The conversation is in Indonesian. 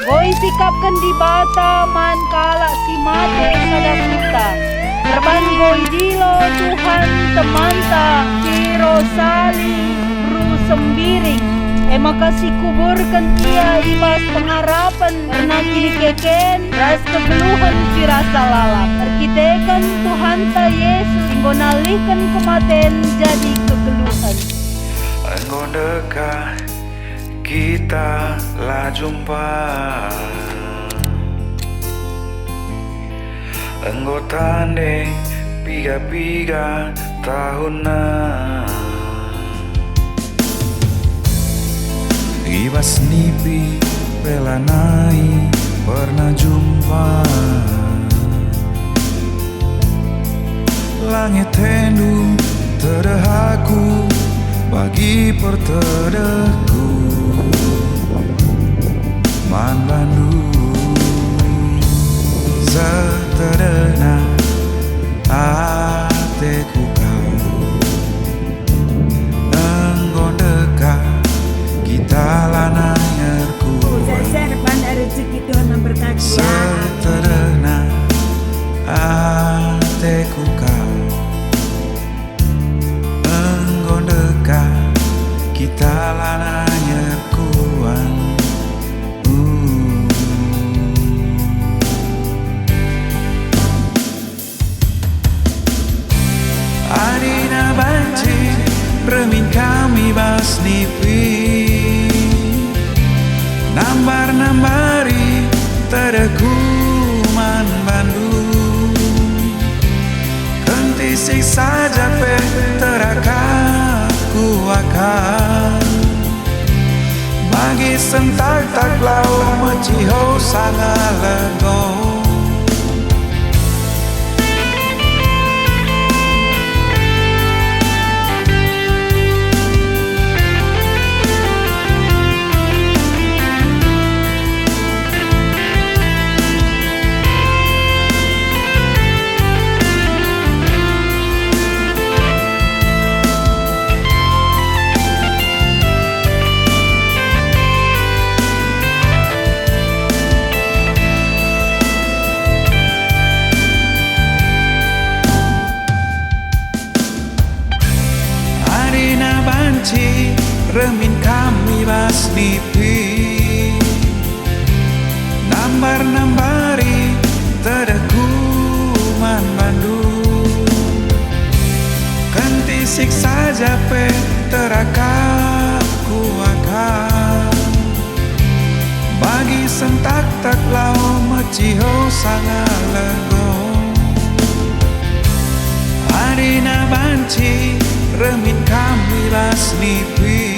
Goi sikapkan di bata man kala si mate sadaputa. Terban goi dilo Tuhan temanta ciro sali bru sembiring. Makasih kuburkan ia ibas pengharapan karena kini keken ras kegeluhan si rasa lalap. Perkitekan Tuhan ta Yesus ngonalihkan kematian jadi kegeluhan. Engkau dekat kita lah jumpa, engkau tanding piga-piga tahunan. Ibas nipi pelanai pernah jumpa, langit tendu terdehaku bagi pertedahku man Bandung setedena hatiku kau engkau dekat kita lanayarku Saya depan rezeki Tuhan memberkati ya. setedena hatiku kau engkau dekat kita lanayarkuan. Adina banci remin kami bas nipi nambar-nambari terekuman Bandung kentisik saja pe terakaku akan bagi sentak tak lau menciho sangat lego. Remin kami bas nipi nambar-nambari terekuman Bandung kentisik saja pe terakaku akan bagi sentak tak lau menciho sangat lego. Adina banci remin kami bas nipi